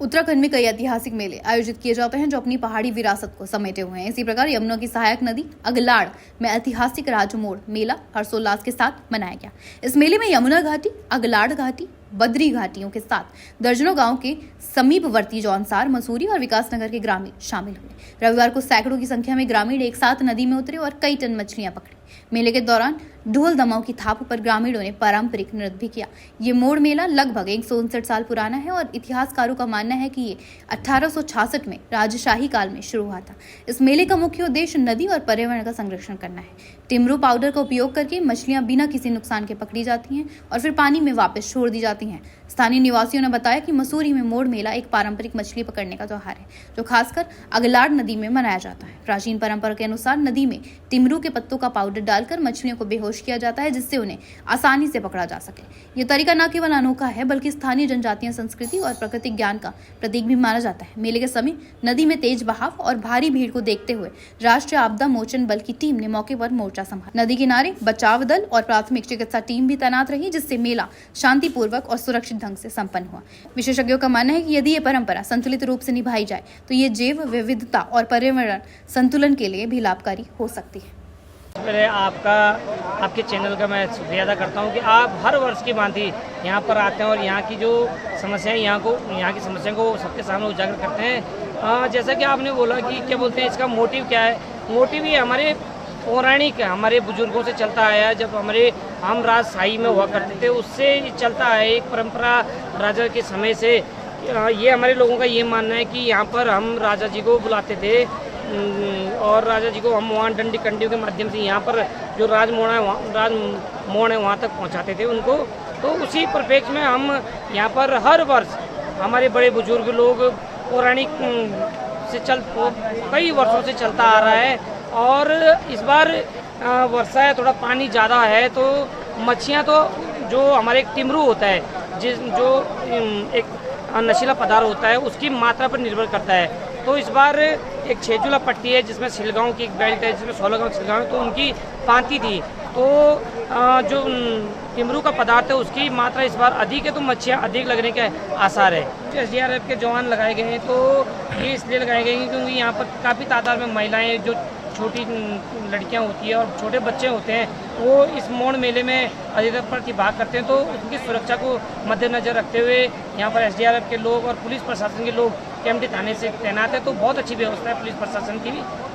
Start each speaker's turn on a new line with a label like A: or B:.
A: उत्तराखंड में कई ऐतिहासिक मेले आयोजित किए जाते हैं जो अपनी पहाड़ी विरासत को समेटे हुए हैं। इसी प्रकार यमुना की सहायक नदी अगलाड़ में ऐतिहासिक राजमोड़ मेला हर्षोल्लास के साथ मनाया गया। इस मेले में यमुना घाटी, अगलाड़ घाटी, बद्री घाटियों के साथ दर्जनों गांव के समीपवर्ती जौनसार, मसूरी और विकासनगर के ग्रामीण शामिल हुए। रविवार को सैकड़ों की संख्या में ग्रामीण एक साथ नदी में उतरे और कई टन मछलियां पकड़ी। मेले के दौरान ढोल दमाओं की थाप पर ग्रामीणों ने पारंपरिक नृत्य भी किया। ये मोड़ मेला लगभग 159 साल पुराना है और इतिहासकारों का मानना है कि ये 1866 में राजशाही काल में शुरू हुआ था। इस मेले का मुख्य उद्देश्य नदी और पर्यावरण का संरक्षण करना है। टिमरू पाउडर का उपयोग करके मछलियां बिना किसी नुकसान के पकड़ी जाती हैं और फिर पानी में वापस छोड़ दी जाती हैं। स्थानीय निवासियों ने बताया कि मसूरी में मोड़ मेला एक पारंपरिक मछली पकड़ने का त्योहार है जो खासकर अगलाड़ नदी में मनाया जाता है। प्राचीन परंपरा के अनुसार नदी में टिमरू के पत्तों का पाउडर डालकर मछलियों को बेहोश किया जाता है जिससे उन्हें आसानी से पकड़ा जा सके। ये तरीका न केवल अनोखा है बल्कि स्थानीय जनजातीय संस्कृति और प्राकृतिक ज्ञान का प्रतीक भी माना जाता है। मेले के समय नदी में तेज बहाव और भारी भीड़ को देखते हुए राष्ट्रीय आपदा मोचन बल की टीम ने मौके पर मोर्चा संभाला। नदी किनारे बचाव दल और प्राथमिक चिकित्सा टीम भी तैनात रही जिससे मेला शांतिपूर्वक और सुरक्षित ढंग से संपन्न हुआ। विशेषज्ञों का मानना है कि यदि ये परंपरा संतुलित रूप से निभाई जाए तो ये जैव विविधता और पर्यावरण संतुलन के लिए भी लाभकारी हो सकती है।
B: पहले आपके चैनल का मैं शुक्रिया अदा करता हूं कि आप हर वर्ष की भांति यहाँ पर आते हैं और यहाँ की जो समस्याएं यहाँ की समस्या को सबके सामने उजागर करते हैं। जैसा कि आपने बोला कि क्या बोलते हैं इसका मोटिव क्या है। मोटिव ये हमारे पौराणिक हमारे बुजुर्गों से चलता आया, जब हम राजशाही में हुआ करते थे उससे चलता है एक परंपरा राजा के समय से। ये हमारे लोगों का ये मानना है कि यहाँ पर हम राजा जी को बुलाते थे और राजा जी को हम वहाँ डंडी कंडियों के माध्यम से यहाँ पर जो राजमोड़ है वहाँ तक पहुँचाते थे उनको। तो उसी परिप्रेक्ष्य में हम यहाँ पर हर वर्ष हमारे बड़े बुजुर्ग लोग पौराणिक से कई वर्षों से चलता आ रहा है। और इस बार वर्षा है, थोड़ा पानी ज़्यादा है तो मच्छियाँ तो जो हमारे एक टिमरू होता है जो एक नशीला पदार्थ होता है उसकी मात्रा पर निर्भर करता है। तो इस बार एक छेजुला पट्टी है जिसमें सिलगांव की एक बेल्ट है जिसमें 16 गाँव सिलगांव है तो उनकी पांति थी। तो जो टिमरू का पदार्थ है उसकी मात्रा इस बार अधिक है तो मच्छियाँ अधिक लगने के आसार है। SDRF के जवान लगाए गए हैं तो ये इसलिए लगाए गए हैं क्योंकि यहाँ पर काफ़ी तादाद में महिलाएँ जो छोटी लड़कियां होती है और छोटे बच्चे होते हैं वो इस मोड़ मेले में अधिकतर प्रतिभाग करते हैं। तो उनकी सुरक्षा को मद्देनजर रखते हुए यहाँ पर SDRF के लोग और पुलिस प्रशासन के लोग KMT थाने से तैनात है। तो बहुत अच्छी व्यवस्था है पुलिस प्रशासन की भी।